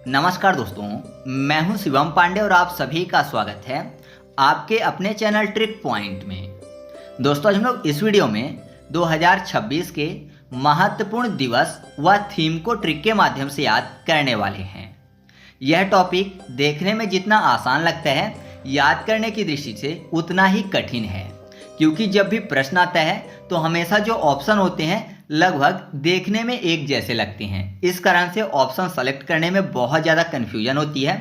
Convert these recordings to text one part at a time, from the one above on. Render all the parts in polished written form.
नमस्कार दोस्तों, मैं हूं शिवम पांडे और आप सभी का स्वागत है आपके अपने चैनल ट्रिक पॉइंट में। दोस्तों, आज हम लोग इस वीडियो में 2026 के महत्वपूर्ण दिवस व थीम को ट्रिक के माध्यम से याद करने वाले हैं। यह टॉपिक देखने में जितना आसान लगता है, याद करने की दृष्टि से उतना ही कठिन है, क्योंकि जब भी प्रश्न आता है तो हमेशा जो ऑप्शन होते हैं लगभग देखने में एक जैसे लगते हैं। इस कारण से ऑप्शन सेलेक्ट करने में बहुत ज़्यादा कन्फ्यूजन होती है।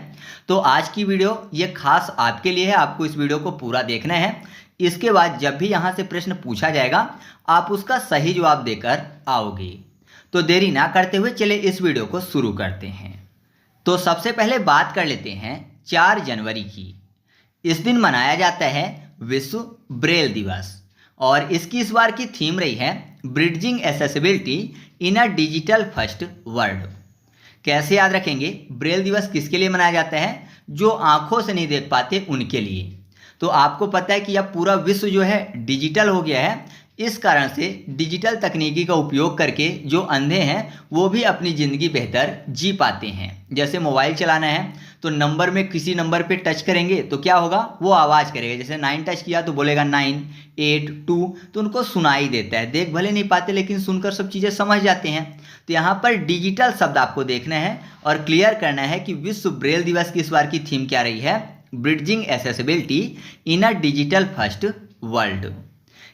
तो आज की वीडियो ये खास आपके लिए है, आपको इस वीडियो को पूरा देखना है। इसके बाद जब भी यहाँ से प्रश्न पूछा जाएगा आप उसका सही जवाब देकर आओगे। तो देरी ना करते हुए चले इस वीडियो को शुरू करते हैं। तो सबसे पहले बात कर लेते हैं 4 जनवरी की। इस दिन मनाया जाता है विश्व ब्रेल दिवस और इसकी इस बार की थीम रही है bridging accessibility in a digital first world. कैसे याद रखेंगे? ब्रेल दिवस किसके लिए मनाया जाता है? जो आंखों से नहीं देख पाते उनके लिए। तो आपको पता है कि अब पूरा विश्व जो है डिजिटल हो गया है। इस कारण से डिजिटल तकनीकी का उपयोग करके जो अंधे हैं वो भी अपनी ज़िंदगी बेहतर जी पाते हैं। जैसे मोबाइल चलाना है तो नंबर में किसी नंबर पे टच करेंगे तो क्या होगा? वो आवाज़ करेगा। जैसे 9 टच किया तो बोलेगा 9, 8, 2, तो उनको सुनाई देता है। देख भले नहीं पाते लेकिन सुनकर सब चीज़ें समझ जाते हैं। तो यहाँ पर डिजिटल शब्द आपको देखना है और क्लियर करना है कि विश्व ब्रेल दिवस की इस बार की थीम क्या रही है? Bridging accessibility in a digital first world.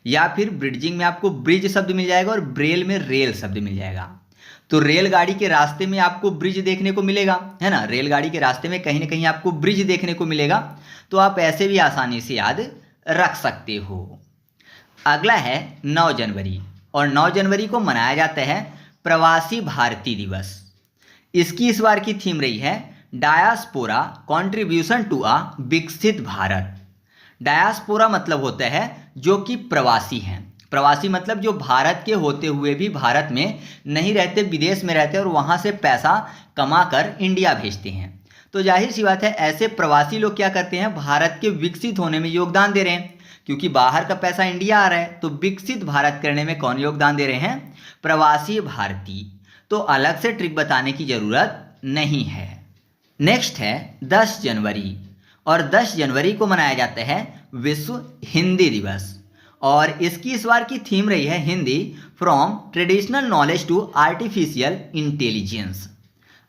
या फिर ब्रिडजिंग में आपको ब्रिज शब्द मिल जाएगा और ब्रेल में रेल शब्द मिल जाएगा। तो रेलगाड़ी के रास्ते में आपको ब्रिज देखने को मिलेगा, है ना। रेलगाड़ी के रास्ते में कहीं ना कहीं आपको ब्रिज देखने को मिलेगा। तो आप ऐसे भी आसानी से याद रख सकते हो। अगला है 9 जनवरी और 9 जनवरी को मनाया जाता है प्रवासी भारतीय दिवस। इसकी इस बार की थीम रही है डायस्पोरा कॉन्ट्रीब्यूशन टू अ विकसित भारत। डायस्पोरा मतलब होता है जो कि प्रवासी हैं। प्रवासी मतलब जो भारत के होते हुए भी भारत में नहीं रहते, विदेश में रहते और वहाँ से पैसा कमाकर इंडिया भेजते हैं। तो जाहिर सी बात है ऐसे प्रवासी लोग क्या करते हैं? भारत के विकसित होने में योगदान दे रहे हैं, क्योंकि बाहर का पैसा इंडिया आ रहा है। तो विकसित भारत करने में कौन योगदान दे रहे हैं? प्रवासी भारतीय। तो अलग से ट्रिक बताने की ज़रूरत नहीं है। नेक्स्ट है 10 जनवरी और 10 जनवरी को मनाया जाता है विश्व हिंदी दिवस और इसकी इस बार की थीम रही है Hindi from traditional knowledge to artificial intelligence.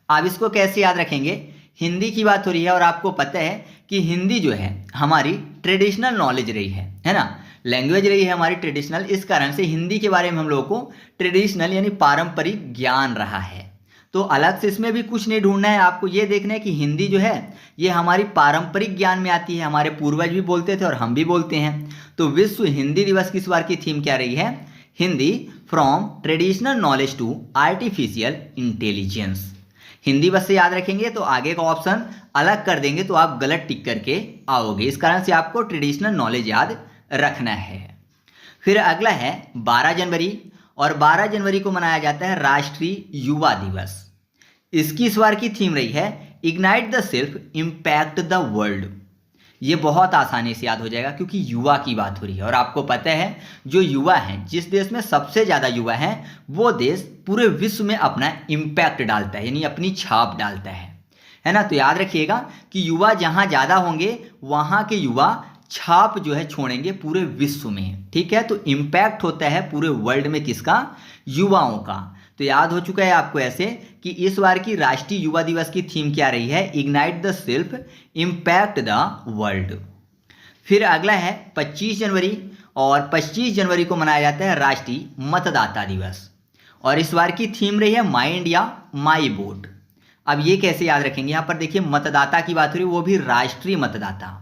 आप इसको कैसे याद रखेंगे? हिंदी की बात हो रही है और आपको पता है कि हिंदी जो है हमारी ट्रेडिशनल नॉलेज रही है ना, लैंग्वेज रही है हमारी ट्रेडिशनल। इस कारण से हिंदी के बारे में हम लोगों को ट्रेडिशनल यानी पारंपरिक ज्ञान रहा है। तो अलग से इसमें भी कुछ नहीं ढूंढना है, आपको ये देखना है कि हिंदी जो है ये हमारी पारंपरिक ज्ञान में आती है। हमारे पूर्वज भी बोलते थे और हम भी बोलते हैं। तो विश्व हिंदी दिवस की इस बार की थीम क्या रही है? Hindi from traditional knowledge to artificial intelligence. Hindi बस से याद रखेंगे तो आगे का ऑप्शन अलग कर देंगे तो आप गलत टिक करके आओगे। इस कारण से आपको ट्रेडिशनल नॉलेज याद रखना है। फिर अगला है 12 जनवरी और 12 जनवरी को मनाया जाता है राष्ट्रीय युवा दिवस। इसकी इस बार की थीम रही है ignite the self impact the world. ये बहुत आसानी से याद हो जाएगा क्योंकि युवा की बात हो रही है और आपको पता है जो युवा हैं, जिस देश में सबसे ज़्यादा युवा हैं वो देश पूरे विश्व में अपना इम्पैक्ट डालता है, यानी अपनी छाप डालता है ना। तो याद रखिएगा कि युवा जहाँ ज़्यादा होंगे वहाँ के युवा छाप जो है छोड़ेंगे पूरे विश्व में, ठीक है। तो इम्पैक्ट होता है पूरे वर्ल्ड में किसका? युवाओं का। तो याद हो चुका है आपको ऐसे कि इस बार की राष्ट्रीय युवा दिवस की थीम क्या रही है? Ignite the self impact the world. फिर अगला है 25 जनवरी और 25 जनवरी को मनाया जाता है राष्ट्रीय मतदाता दिवस और इस बार की थीम रही है माई इंडिया माई वोट। अब ये कैसे याद रखेंगे? यहाँ पर देखिए मतदाता की बात हो रही है, वो भी राष्ट्रीय मतदाता,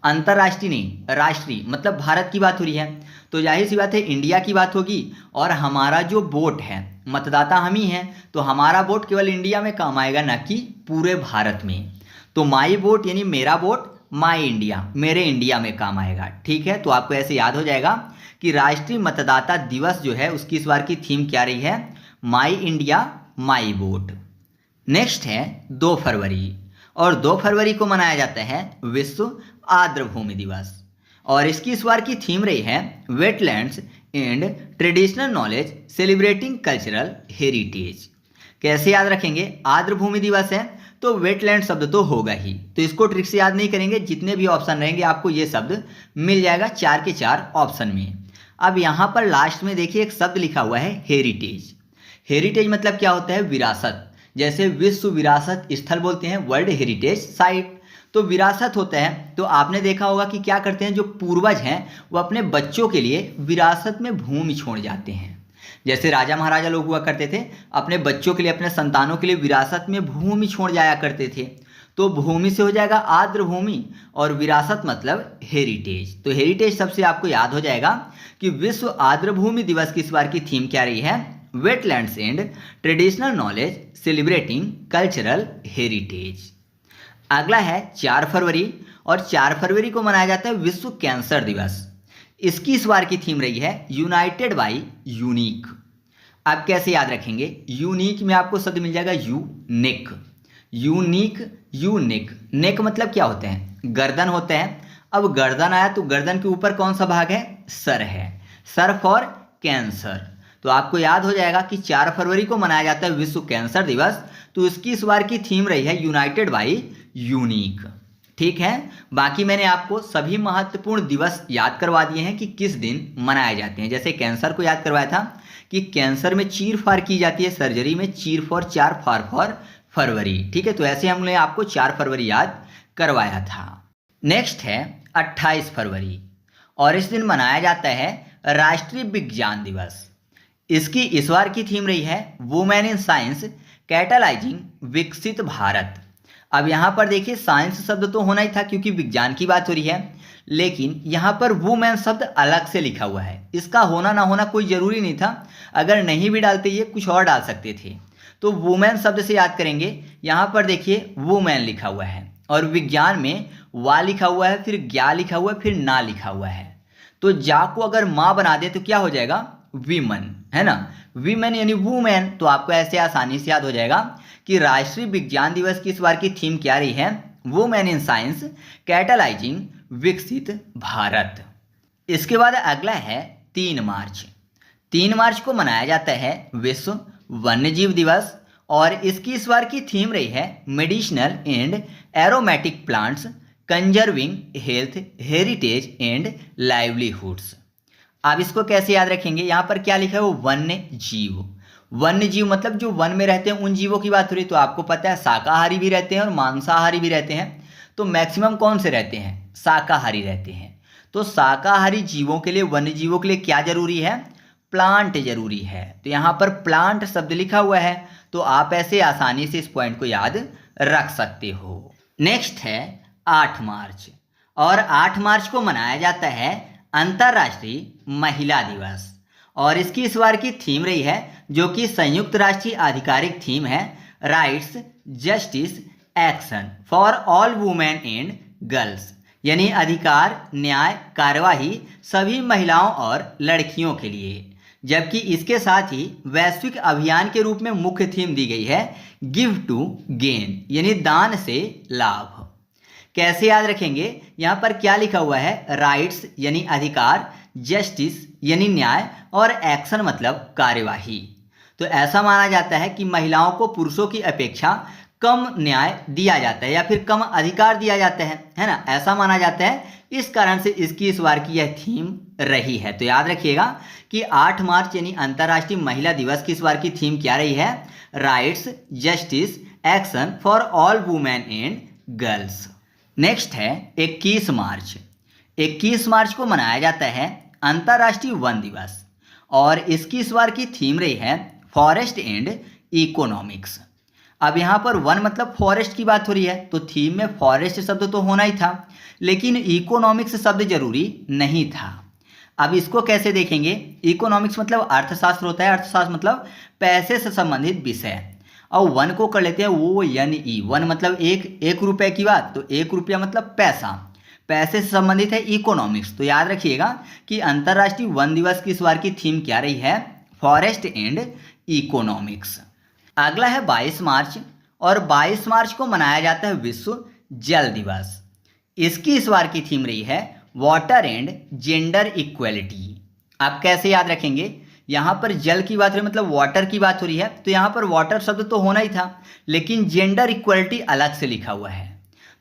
अंतर्राष्ट्रीय नहीं, राष्ट्रीय मतलब भारत की बात हो रही है। तो जाहिर सी बात है इंडिया की बात होगी और हमारा जो वोट है, मतदाता हम ही हैं, तो हमारा वोट केवल इंडिया में काम आएगा ना कि पूरे भारत में। तो माई वोट यानी मेरा वोट, माई इंडिया मेरे इंडिया में काम आएगा, ठीक है। तो आपको ऐसे याद हो जाएगा कि राष्ट्रीय मतदाता दिवस जो है उसकी इस बार की थीम क्या रही है? माई इंडिया माई वोट। नेक्स्ट है 2 फरवरी और 2 फरवरी को मनाया जाता है विश्व आर्द्रभूमि दिवस और इसकी इस बार की थीम रही है wetlands and traditional knowledge celebrating cultural heritage. कैसे याद रखेंगे? आर्द्रभूमि दिवस है तो वेटलैंड शब्द तो होगा ही, तो इसको ट्रिक से याद नहीं करेंगे, जितने भी ऑप्शन रहेंगे आपको ये शब्द मिल जाएगा 4 के 4 ऑप्शन में। अब यहाँ पर लास्ट में देखिए एक शब्द लिखा हुआ है हेरिटेज। हेरिटेज मतलब क्या होता है? विरासत। जैसे विश्व विरासत स्थल बोलते हैं, वर्ल्ड हेरिटेज साइट, तो विरासत होता है। तो आपने देखा होगा कि क्या करते हैं जो पूर्वज हैं वो अपने बच्चों के लिए विरासत में भूमि छोड़ जाते हैं। जैसे राजा महाराजा लोग हुआ करते थे, अपने बच्चों के लिए, अपने संतानों के लिए विरासत में भूमि छोड़ जाया करते थे। तो भूमि से हो जाएगा आर्द्र भूमि और विरासत मतलब हेरिटेज। तो हेरिटेज सबसे आपको याद हो जाएगा कि विश्व आर्द्र भूमि दिवस की इस बार की थीम क्या रही है? Wetlands and traditional knowledge celebrating cultural heritage. अगला है 4 फरवरी, और 4 फरवरी को मनाया जाता है विश्व कैंसर दिवस। इसकी इस बार की थीम रही है यूनाइटेड बाय यूनिक। आप कैसे याद रखेंगे? यूनिक में आपको शब्द मिल जाएगा यूनिक। यूनिक, यूनिक, नेक मतलब क्या होते हैं? गर्दन होते हैं। अब गर्दन आया तो गर्दन के ऊपर कौन सा भाग है? सर है, सर फॉर कैंसर। तो आपको याद हो जाएगा कि 4 फरवरी को मनाया जाता है विश्व कैंसर दिवस, तो इसकी इस बार की थीम रही है यूनाइटेड बाय यूनिक। ठीक है, बाकी मैंने आपको सभी महत्वपूर्ण दिवस याद करवा दिए हैं कि किस दिन मनाए जाते हैं। जैसे कैंसर को याद करवाया था कि कैंसर में चीर फाड़ की जाती है, सर्जरी में चीर फॉर 4 फॉर फरवरी। ठीक है, तो ऐसे हमने आपको 4 फरवरी याद करवाया था। नेक्स्ट है 28 फरवरी, और इस दिन मनाया जाता है राष्ट्रीय विज्ञान दिवस। इसकी इस बार की थीम रही है वुमेन इन साइंस कैटालाइजिंग विकसित भारत। अब यहाँ पर देखिए साइंस शब्द तो होना ही था क्योंकि विज्ञान की बात हो रही है, लेकिन यहाँ पर वुमेन शब्द अलग से लिखा हुआ है। इसका होना ना होना कोई ज़रूरी नहीं था, अगर नहीं भी डालते ये कुछ और डाल सकते थे। तो वुमेन शब्द से याद करेंगे। यहाँ पर देखिए वुमेन लिखा हुआ है और विज्ञान में वा लिखा हुआ है, फिर ज्ञा लिखा हुआ है, फिर ना लिखा हुआ है। तो जा को अगर माँ बना दे तो क्या हो जाएगा? वीमन, है ना? वीमेन यानी वुमेन। तो आपको ऐसे आसानी से याद हो जाएगा कि राष्ट्रीय विज्ञान दिवस की इस बार की थीम क्या रही है? वुमेन इन साइंस कैटालाइजिंग विकसित भारत। इसके बाद अगला है 3 मार्च। 3 मार्च को मनाया जाता है विश्व वन्यजीव दिवस, और इसकी इस बार की थीम रही है medicinal and aromatic plants conserving health heritage and livelihoods. आप इसको कैसे याद रखेंगे? यहाँ पर क्या लिखा है? वो वन्य जीव। वन्य जीव मतलब जो वन में रहते हैं उन जीवों की बात हो रही। तो आपको पता है शाकाहारी भी रहते हैं और मांसाहारी भी रहते हैं। तो मैक्सिमम कौन से रहते हैं? शाकाहारी रहते हैं। तो शाकाहारी जीवों के लिए, वन्य जीवों के लिए क्या जरूरी है? प्लांट जरूरी है। तो यहाँ पर प्लांट शब्द लिखा हुआ है, तो आप ऐसे आसानी से इस पॉइंट को याद रख सकते हो। नेक्स्ट है 8 मार्च, और 8 मार्च को मनाया जाता है अंतर्राष्ट्रीय महिला दिवस, और इसकी इस बार की थीम रही है जो कि संयुक्त राष्ट्र की आधिकारिक थीम है rights justice action for all women and girls, यानी अधिकार न्याय कार्यवाही सभी महिलाओं और लड़कियों के लिए। जबकि इसके साथ ही वैश्विक अभियान के रूप में मुख्य थीम दी गई है गिव टू गेन, यानी दान से लाभ। कैसे याद रखेंगे? यहाँ पर क्या लिखा हुआ है? राइट्स यानी अधिकार, जस्टिस यानी न्याय, और एक्शन मतलब कार्यवाही। तो ऐसा माना जाता है कि महिलाओं को पुरुषों की अपेक्षा कम न्याय दिया जाता है या फिर कम अधिकार दिया जाता है ना? ऐसा माना जाता है। इस कारण से इसकी इस बार की यह थीम रही है। तो याद रखिएगा कि 8 मार्च यानी अंतर्राष्ट्रीय महिला दिवस की इस बार की थीम क्या रही है? Rights justice action for all women and girls. Next है 21 मार्च। 21 मार्च को मनाया जाता है अंतर्राष्ट्रीय वन दिवस, और इसकी इस बार की थीम रही है फॉरेस्ट एंड इकोनॉमिक्स। अब यहाँ पर वन मतलब फॉरेस्ट की बात हो रही है, तो थीम में फॉरेस्ट शब्द तो होना ही था, लेकिन इकोनॉमिक्स शब्द जरूरी नहीं था। अब इसको कैसे देखेंगे? इकोनॉमिक्स मतलब अर्थशास्त्र होता है, अर्थशास्त्र मतलब पैसे से संबंधित विषय, और वन को कर लेते हैं वो यानी ई। वन मतलब एक रुपए की बात, तो 1 रुपया मतलब पैसा, पैसे से संबंधित है इकोनॉमिक्स। तो याद रखिएगा कि अंतर्राष्ट्रीय वन दिवस की इस बार की थीम क्या रही है? Forest and economics. अगला है 22 मार्च, और 22 मार्च को मनाया जाता है विश्व जल दिवस। इसकी इस बार की थीम रही है वाटर एंड जेंडर इक्वेलिटी। आप कैसे याद रखेंगे? यहाँ पर जल की बात हो रही मतलब वाटर की बात हो रही है, तो यहाँ पर वाटर शब्द तो होना ही था, लेकिन जेंडर इक्वलिटी अलग से लिखा हुआ है।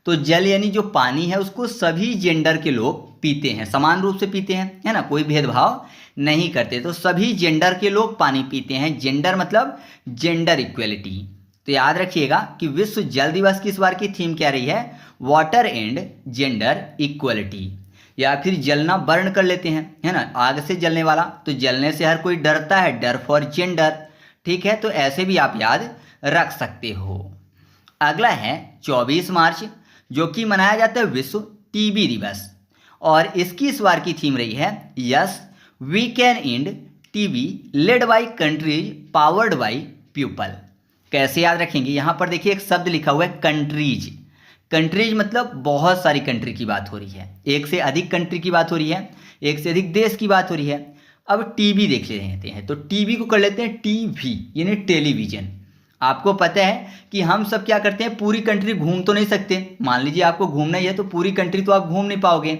तो जल यानी जो पानी है उसको सभी जेंडर के लोग पीते हैं, समान रूप से पीते हैं, है ना, कोई भेदभाव नहीं करते। तो सभी जेंडर के लोग पानी पीते हैं, जेंडर मतलब जेंडर इक्वलिटी। तो याद रखिएगा कि विश्व जल दिवस की इस बार की थीम क्या रही है, वाटर एंड जेंडर इक्वलिटी। या फिर जलना बर्न कर लेते हैं, है ना, आग से जलने वाला, तो जलने से हर कोई डरता है, डर फॉर जेंडर। ठीक है, तो ऐसे भी आप याद रख सकते हो। अगला है 24 मार्च, जो कि मनाया जाता है विश्व टीबी दिवस, और इसकी इस बार की थीम रही है yes we can end TB led by countries powered by people. कैसे याद रखेंगे, यहाँ पर देखिए एक शब्द लिखा हुआ है कंट्रीज। कंट्रीज मतलब बहुत सारी कंट्री की बात हो रही है, एक से अधिक कंट्री की बात हो रही है, एक से अधिक देश की बात हो रही है। अब टीबी देख लेते हैं, तो टीबी को कर लेते हैं टीवी यानी टेलीविजन। आपको पता है कि हम सब क्या करते हैं, पूरी कंट्री घूम तो नहीं सकते। मान लीजिए आपको घूमना ही है तो पूरी कंट्री तो आप घूम नहीं पाओगे,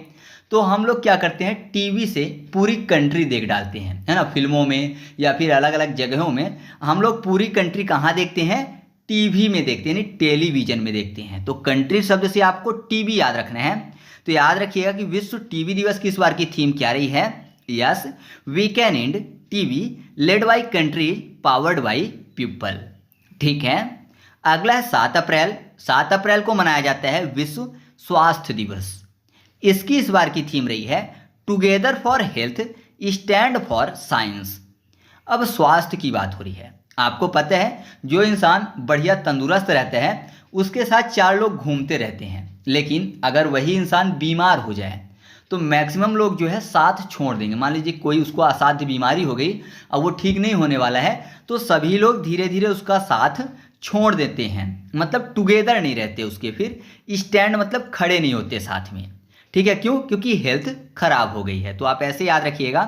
तो हम लोग क्या करते हैं, टीवी से पूरी कंट्री देख डालते हैं, है ना, फिल्मों में या फिर अलग अलग जगहों में हम लोग पूरी कंट्री कहाँ देखते हैं, टीवी में देखते हैं, यानी टेलीविजन में देखते हैं। तो कंट्री शब्द से आपको टीवी याद रखना है। तो याद रखिएगा कि विश्व टीवी दिवस की इस बार की थीम क्या रही है, yes we can end TB led by countries powered by people. ठीक है, अगला है 7 अप्रैल। 7 अप्रैल को मनाया जाता है विश्व स्वास्थ्य दिवस। इसकी इस बार की थीम रही है together for health stand for science. अब स्वास्थ्य की बात हो रही है, आपको पता है जो इंसान बढ़िया तंदुरुस्त रहता है उसके साथ 4 लोग घूमते रहते हैं, लेकिन अगर वही इंसान बीमार हो जाए तो मैक्सिमम लोग जो है साथ छोड़ देंगे। मान लीजिए कोई उसको असाध्य बीमारी हो गई, अब वो ठीक नहीं होने वाला है, तो सभी लोग धीरे धीरे उसका साथ छोड़ देते हैं, मतलब टुगेदर नहीं रहते उसके, फिर स्टैंड मतलब खड़े नहीं होते साथ में। ठीक है, क्यों, क्योंकि हेल्थ खराब हो गई है। तो आप ऐसे याद रखिएगा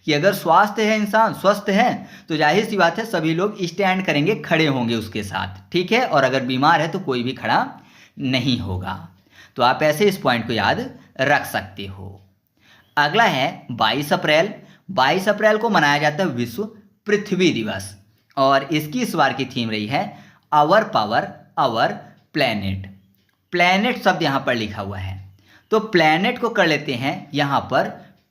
कि अगर स्वास्थ्य है, इंसान स्वस्थ है, तो जाहिर सी बात है सभी लोग स्टैंड करेंगे, खड़े होंगे उसके साथ। ठीक है, और अगर बीमार है तो कोई भी खड़ा नहीं होगा। तो आप ऐसे इस पॉइंट को याद रख सकते हो। अगला है 22 अप्रैल। 22 अप्रैल को मनाया जाता है विश्व पृथ्वी दिवस, और इसकी इस बार की थीम रही है our power our planet. Planet शब्द यहाँ पर लिखा हुआ है, तो प्लैनेट को कर लेते हैं यहाँ पर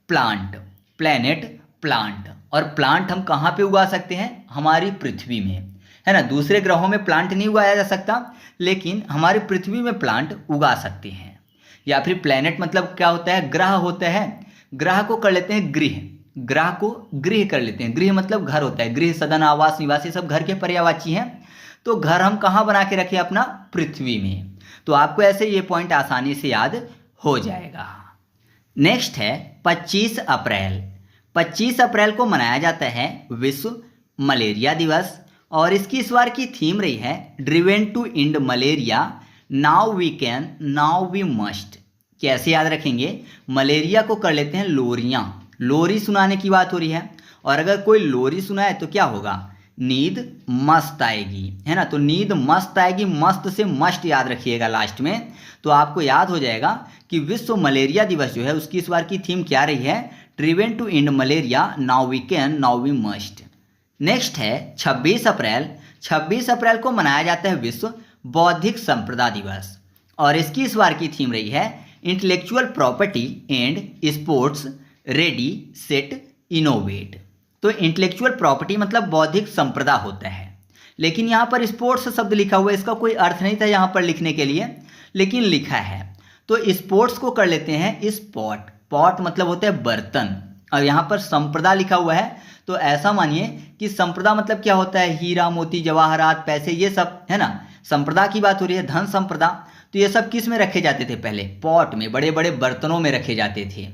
प्लांट, प्लैनेट प्लांट। और प्लांट हम कहाँ पे उगा सकते हैं, हमारी पृथ्वी में, है ना। दूसरे ग्रहों में प्लांट नहीं उगाया जा सकता, लेकिन हमारी पृथ्वी में प्लांट उगा सकते हैं। या फिर प्लैनेट मतलब क्या होता है, ग्रह होता है, ग्रह को कर लेते हैं गृह, ग्रह को गृह कर लेते हैं। गृह मतलब घर होता है, गृह सदन आवास निवास ये सब घर के पर्यायवाची हैं। तो घर हम कहाँ बना के रखें, अपना पृथ्वी में। तो आपको ऐसे ये पॉइंट आसानी से याद हो जाएगा। नेक्स्ट है 25 अप्रैल। 25 अप्रैल को मनाया जाता है विश्व मलेरिया दिवस, और इसकी इस बार की थीम रही है driven to end malaria now we can now we must. कैसे याद रखेंगे, मलेरिया को कर लेते हैं लोरियाँ, लोरी सुनाने की बात हो रही है, और अगर कोई लोरी सुनाए तो क्या होगा, नींद मस्त आएगी, है ना। तो नींद मस्त आएगी, मस्त से मस्ट याद रखिएगा लास्ट में, तो आपको याद हो जाएगा कि विश्व मलेरिया दिवस जो है उसकी इस बार की थीम क्या रही है, driven to end malaria now we can now we must. Next है 26 अप्रैल। 26 अप्रैल को मनाया जाता है विश्व बौद्धिक संपदा दिवस, और इसकी इस बार की थीम रही है intellectual property and sports ready set innovate. तो इंटेलेक्चुअल प्रॉपर्टी मतलब बौद्धिक संपदा होता है, लेकिन यहाँ पर स्पोर्ट्स शब्द लिखा हुआ है, इसका कोई अर्थ नहीं था यहाँ पर लिखने के लिए, लेकिन लिखा है। तो स्पोर्ट्स को कर लेते हैं स्पॉट, पॉट मतलब होता है बर्तन, और यहाँ पर संपदा लिखा हुआ है, तो ऐसा मानिए कि संपदा मतलब क्या होता है, हीरा मोती जवाहरात पैसे ये सब, है ना। संपदा की बात हो रही है, धन संपदा। तो ये सब किस में रखे जाते थे पहले, पॉट में, बड़े बड़े बर्तनों में रखे जाते थे।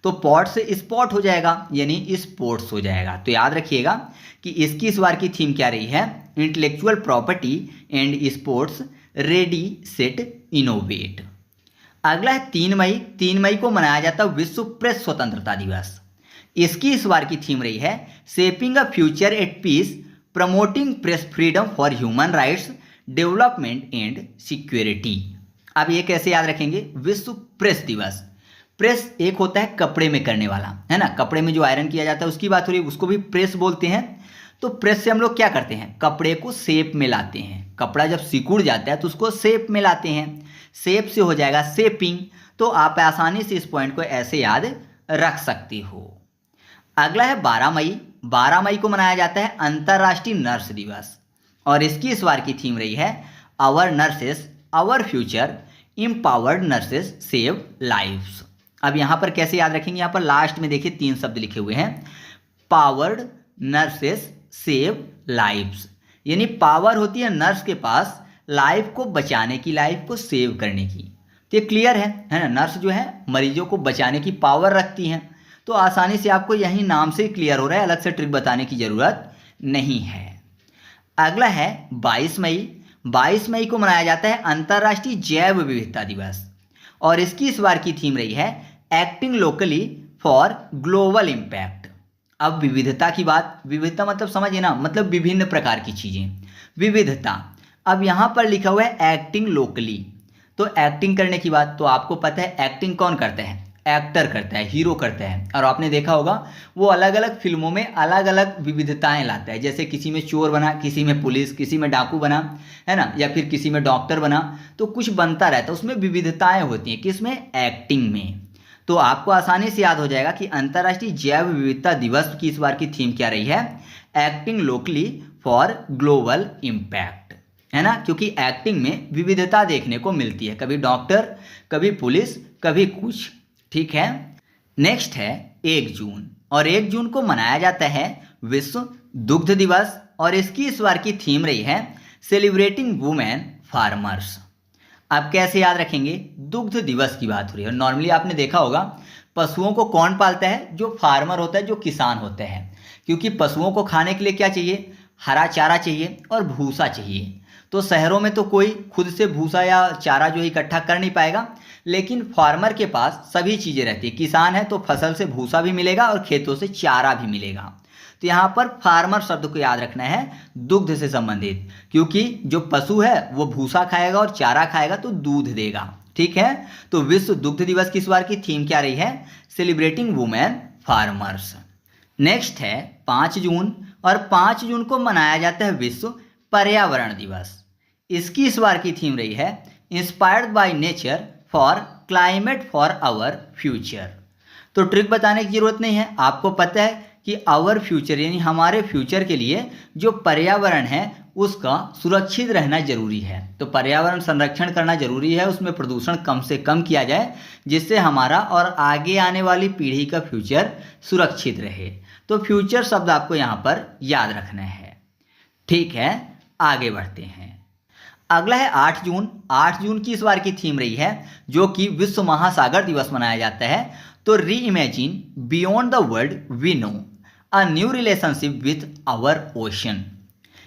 तो पॉट से स्पॉट हो जाएगा, यानी स्पोर्ट्स हो जाएगा। तो याद रखिएगा कि इसकी इस बार की थीम क्या रही है, intellectual property and sports ready set innovate. अगला है 3 मई। 3 मई को मनाया जाता है विश्व प्रेस स्वतंत्रता दिवस। इसकी इस बार की थीम रही है shaping a future at peace promoting press freedom for human rights development and security. अब ये कैसे याद रखेंगे, विश्व प्रेस दिवस। प्रेस एक होता है कपड़े में करने वाला, है ना, कपड़े में जो आयरन किया जाता है उसकी बात हो रही है, उसको भी प्रेस बोलते हैं। तो प्रेस से हम लोग क्या करते हैं, कपड़े को शेप में लाते हैं। कपड़ा जब सिकुड़ जाता है तो उसको शेप में लाते हैं, शेप से हो जाएगा शेपिंग। तो आप आसानी से इस पॉइंट को ऐसे याद रख सकती हो। अगला है 12 मई। 12 मई को मनाया जाता है अंतर्राष्ट्रीय नर्स दिवस, और इसकी इस बार की थीम रही है our nurses our future, empowered nurses save lives. अब यहाँ पर कैसे याद रखेंगे, यहाँ पर लास्ट में देखिए 3 शब्द लिखे हुए हैं, पावर्ड नर्सेस सेव लाइव्स, यानी पावर होती है नर्स के पास लाइफ को बचाने की, लाइफ को सेव करने की। तो ये क्लियर है ना, नर्स जो है मरीजों को बचाने की पावर रखती हैं। तो आसानी से आपको यही नाम से क्लियर हो रहा है, अलग से ट्रिक बताने की जरूरत नहीं है। अगला है 22 मई। 22 मई को मनाया जाता है अंतर्राष्ट्रीय जैव विविधता दिवस, और इसकी इस बार की थीम रही है acting locally for global impact. अब विविधता की बात, विविधता मतलब समझिए ना, मतलब विभिन्न प्रकार की चीजें, विविधता। अब यहाँ पर लिखा हुआ है एक्टिंग लोकली, तो एक्टिंग करने की बात, तो आपको पता है एक्टिंग कौन करता है, एक्टर करता है, हीरो करता है। और आपने देखा होगा वो अलग अलग फिल्मों में अलग अलग विविधताएं लाता है, जैसे किसी में चोर बना, किसी में पुलिस, किसी में डाकू बना, है ना, या फिर किसी में डॉक्टर बना, तो कुछ बनता रहता है, उसमें विविधताएं होती हैं, किसमें, एक्टिंग में। तो आपको आसानी से याद हो जाएगा कि अंतर्राष्ट्रीय जैव विविधता दिवस की इस बार की थीम क्या रही है, acting locally for global impact, है ना, क्योंकि एक्टिंग में विविधता देखने को मिलती है, कभी डॉक्टर, कभी पुलिस, कभी कुछ, ठीक है। नेक्स्ट है 1 जून, और 1 जून को मनाया जाता है विश्व दुग्ध दिवस, और इसकी इस बार की थीम रही है सेलिब्रेटिंग वुमेन फार्मर्स। आप कैसे याद रखेंगे, दुग्ध दिवस की बात हो रही है। नॉर्मली आपने देखा होगा पशुओं को कौन पालता है, जो फार्मर होता है, जो किसान होते हैं, क्योंकि पशुओं को खाने के लिए क्या चाहिए, हरा चारा चाहिए और भूसा चाहिए। तो शहरों में तो कोई खुद से भूसा या चारा जो इकट्ठा कर नहीं पाएगा, लेकिन फार्मर के पास सभी चीज़ें रहती है। किसान है तो फसल से भूसा भी मिलेगा और खेतों से चारा भी मिलेगा। तो यहाँ पर फार्मर शब्द को याद रखना है दुग्ध से संबंधित, क्योंकि जो पशु है वो भूसा खाएगा और चारा खाएगा तो दूध देगा, ठीक है। तो विश्व दुग्ध दिवस की इस बार की थीम क्या रही है, सेलिब्रेटिंग वुमेन फार्मर्स। नेक्स्ट है 5 जून, और 5 जून को मनाया जाता है विश्व पर्यावरण दिवस। इसकी इस बार की थीम रही है inspired by nature for climate for our future. तो ट्रिक बताने की जरूरत नहीं है, आपको पता है कि आवर फ्यूचर यानी हमारे फ्यूचर के लिए जो पर्यावरण है उसका सुरक्षित रहना जरूरी है। तो पर्यावरण संरक्षण करना जरूरी है, उसमें प्रदूषण कम से कम किया जाए, जिससे हमारा और आगे आने वाली पीढ़ी का फ्यूचर सुरक्षित रहे। तो फ्यूचर शब्द आपको यहाँ पर याद रखना है, ठीक है। आगे बढ़ते हैं। अगला है 8 जून। 8 जून की इस बार की थीम रही है जो कि विश्व महासागर दिवस मनाया जाता है। तो reimagine beyond the world we know, a new relationship with our ocean.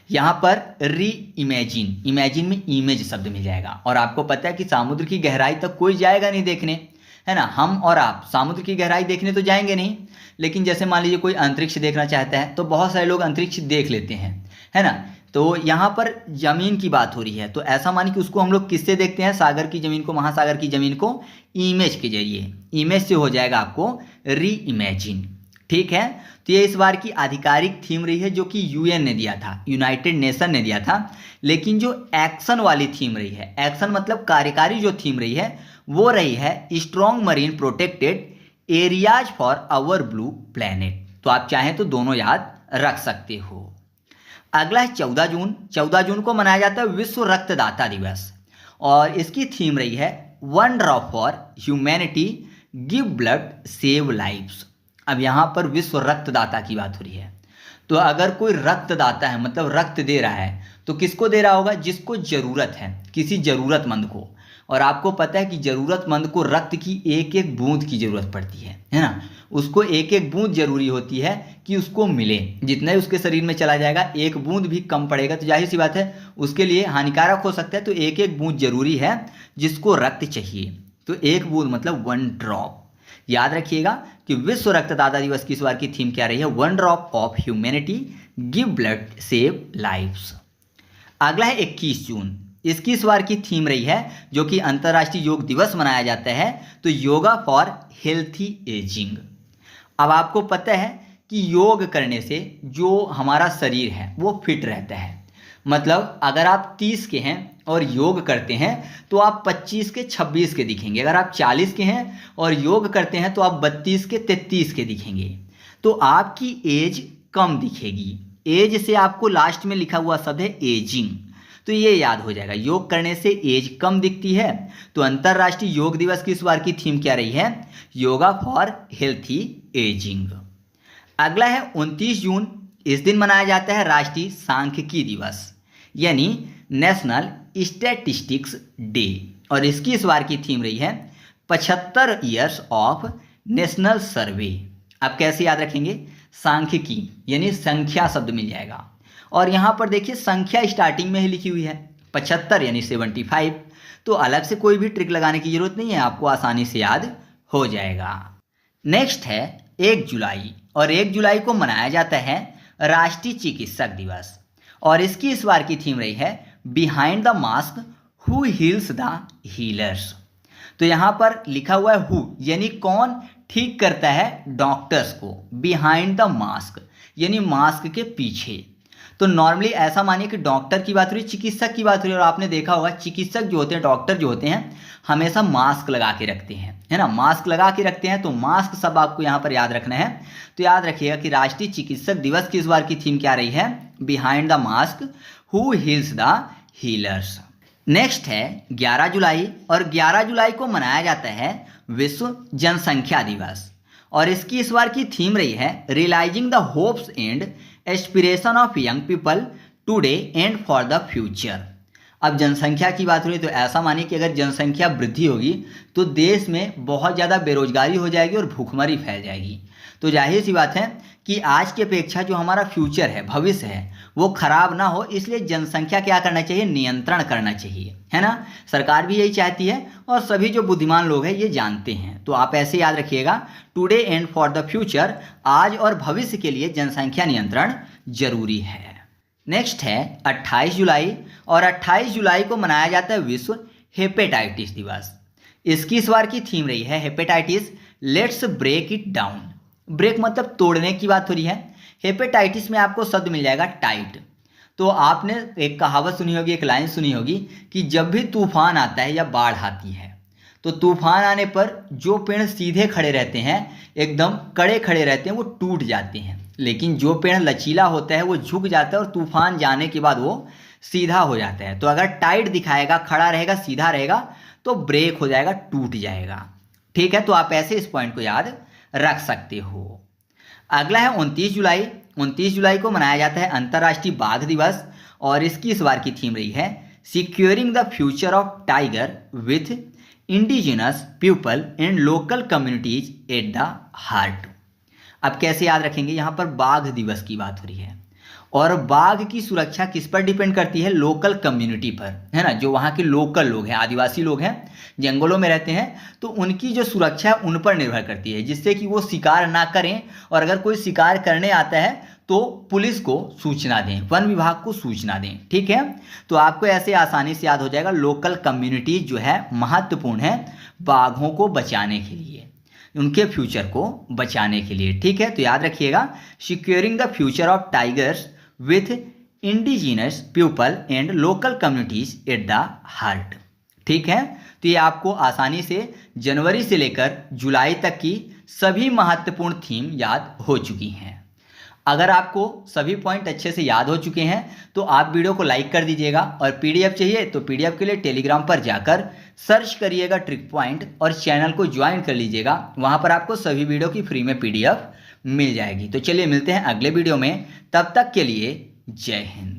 यहाँ पर री इमेजिन, इमेजिन में इमेज शब्द मिल जाएगा, और आपको पता है कि समुद्र की गहराई तक कोई जाएगा नहीं देखने, है ना। हम और आप समुद्र की गहराई देखने तो जाएंगे नहीं, लेकिन जैसे मान लीजिए कोई अंतरिक्ष देखना चाहता है तो बहुत सारे लोग अंतरिक्ष देख लेते हैं, है ना। तो यहाँ पर जमीन की बात हो रही है, तो ऐसा मानिए कि उसको हम लोग किससे देखते हैं, सागर की जमीन को, महासागर की जमीन को इमेज के जरिए। इमेज से हो जाएगा आपको री इमेजिन, ठीक है। तो ये इस बार की आधिकारिक थीम रही है जो कि यूएन ने दिया था, यूनाइटेड नेशन ने दिया था। लेकिन जो एक्शन वाली थीम रही है, एक्शन मतलब कार्यकारी जो थीम रही है, वो रही है strong marine protected areas for our blue planet. तो आप चाहें तो दोनों याद रख सकते हो। अगला है 14 जून। 14 जून को मनाया जाता है विश्व रक्तदाता दिवस, और इसकी थीम रही है one drop for humanity, give blood save lives. अब यहाँ पर विश्व रक्तदाता की बात हो रही है, तो अगर कोई रक्तदाता है मतलब रक्त दे रहा है, तो किसको दे रहा होगा, जिसको ज़रूरत है, किसी ज़रूरतमंद को। और आपको पता है कि ज़रूरतमंद को रक्त की एक एक बूंद की ज़रूरत पड़ती है ना। उसको एक एक बूंद जरूरी होती है कि उसको मिले। जितना ही उसके शरीर में चला जाएगा, एक बूंद भी कम पड़ेगा तो जाहिर सी बात है उसके लिए हानिकारक हो सकता है। तो एक एक बूंद जरूरी है जिसको रक्त चाहिए। तो एक बूंद मतलब 1 ड्रॉप। याद रखिएगा कि विश्व रक्तदाता दिवस की इस बार की थीम क्या रही है, 1 drop of humanity, give blood save lives. अगला है 21 जून। इसकी इस बार की थीम रही है, जो कि अंतर्राष्ट्रीय योग दिवस मनाया जाता है, तो योगा फॉर हेल्थी एजिंग। अब आपको पता है कि योग करने से जो हमारा शरीर है वो फिट रहता है। मतलब अगर आप 30 के हैं और योग करते हैं तो आप 25 के 26 के दिखेंगे। अगर आप 40 के हैं और योग करते हैं तो आप 32 के 33 के दिखेंगे। तो आपकी एज कम दिखेगी। एज से आपको लास्ट में लिखा हुआ शब्द है एजिंग, तो ये याद हो जाएगा। योग करने से एज कम दिखती है। तो अंतर्राष्ट्रीय योग दिवस की इस बार की थीम क्या रही है? Yoga for healthy ageing. अगला है 29 जून। इस दिन मनाया जाता है राष्ट्रीय सांख्यिकी दिवस, यानी नेशनल स्टैटिस्टिक्स डे। और इसकी इस बार की थीम रही है 75 ईयर्स ऑफ नेशनल सर्वे। आप कैसे याद रखेंगे? सांख्यिकी यानी संख्या शब्द मिल जाएगा, और यहाँ पर देखिए संख्या स्टार्टिंग में ही लिखी हुई है 75 यानी 75। तो अलग से कोई भी ट्रिक लगाने की जरूरत नहीं है, आपको आसानी से याद हो जाएगा। नेक्स्ट है 1 जुलाई, और 1 जुलाई को मनाया जाता है राष्ट्रीय चिकित्सक दिवस। और इसकी इस बार की थीम रही है behind the mask who heels the healers. तो यहाँ पर लिखा हुआ है हु, यानी कौन ठीक करता है डॉक्टर्स को। बिहाइंड द मास्क यानी मास्क के पीछे। तो नॉर्मली ऐसा मानिए कि डॉक्टर की बात हो रही, चिकित्सक की बात हो रही है, और आपने देखा होगा चिकित्सक जो होते हैं, डॉक्टर जो होते हैं, हमेशा मास्क लगा के रखते हैं, है ना। मास्क लगा के रखते हैं, तो मास्क सब आपको यहाँ पर याद रखना है। तो याद रखिएगा कि राष्ट्रीय चिकित्सक दिवस की इस बार की थीम क्या रही है? Behind the mask who heels the healers. Next है 11 जुलाई, और 11 जुलाई को मनाया जाता है विश्व जनसंख्या दिवस। और इसकी इस बार की थीम रही है realising the hopes and aspiration of young people today and for the future. अब जनसंख्या की बात हो रही है, तो ऐसा मानिए कि अगर जनसंख्या वृद्धि होगी तो देश में बहुत ज़्यादा बेरोजगारी हो जाएगी और भूखमरी फैल जाएगी। तो जाहिर सी बात है कि आज की अपेक्षा जो हमारा फ्यूचर है, भविष्य है, वो खराब ना हो, इसलिए जनसंख्या क्या करना चाहिए? नियंत्रण करना चाहिए, है ना। सरकार भी यही चाहती है और सभी जो बुद्धिमान लोग हैं ये जानते हैं। तो आप ऐसे याद रखिएगा, today and for the future, आज और भविष्य के लिए जनसंख्या नियंत्रण जरूरी है। नेक्स्ट है 28 जुलाई, और 28 जुलाई को मनाया जाता है विश्व हेपेटाइटिस दिवस। इसकी इस बार की थीम रही है hepatitis let's break it down. Break मतलब तोड़ने की बात हो रही है। हेपेटाइटिस में आपको शब्द मिल जाएगा टाइट। तो आपने एक कहावत सुनी होगी, एक लाइन सुनी होगी कि जब भी तूफान आता है या बाढ़ आती है, तो तूफान आने पर जो पेड़ सीधे खड़े रहते हैं, एकदम कड़े खड़े रहते हैं, वो टूट जाते हैं। लेकिन जो पेड़ लचीला होता है वो झुक जाता है और तूफान जाने के बाद वो सीधा हो जाता है। तो अगर टाइट दिखाएगा, खड़ा रहेगा, सीधा रहेगा, तो ब्रेक हो जाएगा, टूट जाएगा। ठीक है, तो आप ऐसे इस पॉइंट को याद रख सकते हो। अगला है 29 जुलाई। 29 जुलाई को मनाया जाता है अंतर्राष्ट्रीय बाघ दिवस, और इसकी इस बार की थीम रही है securing the future of tiger with indigenous people and local communities at the heart. अब कैसे याद रखेंगे? यहाँ पर बाघ दिवस की बात हो रही है, और बाघ की सुरक्षा किस पर डिपेंड करती है? लोकल कम्युनिटी पर, है ना। जो वहाँ के लोकल लोग हैं, आदिवासी लोग हैं, जंगलों में रहते हैं, तो उनकी जो सुरक्षा है उन पर निर्भर करती है, जिससे कि वो शिकार ना करें, और अगर कोई शिकार करने आता है तो पुलिस को सूचना दें, वन विभाग को सूचना दें। ठीक है, तो आपको ऐसे आसानी से याद हो जाएगा। लोकल कम्युनिटी जो है महत्वपूर्ण है बाघों को बचाने के लिए, उनके फ्यूचर को बचाने के लिए। ठीक है, तो याद रखिएगा securing the future of tigers with indigenous people and local communities at the heart. ठीक है, तो ये आपको आसानी से जनवरी से लेकर जुलाई तक की सभी महत्वपूर्ण थीम याद हो चुकी हैं। अगर आपको सभी पॉइंट अच्छे से याद हो चुके हैं तो आप वीडियो को लाइक कर दीजिएगा, और पीडीएफ चाहिए तो पीडीएफ के लिए टेलीग्राम पर जाकर सर्च करिएगा ट्रिक पॉइंट, और चैनल को ज्वाइन कर लीजिएगा। वहाँ पर आपको सभी वीडियो की फ्री में पीडीएफ मिल जाएगी। तो चलिए मिलते हैं अगले वीडियो में, तब तक के लिए जय हिंद।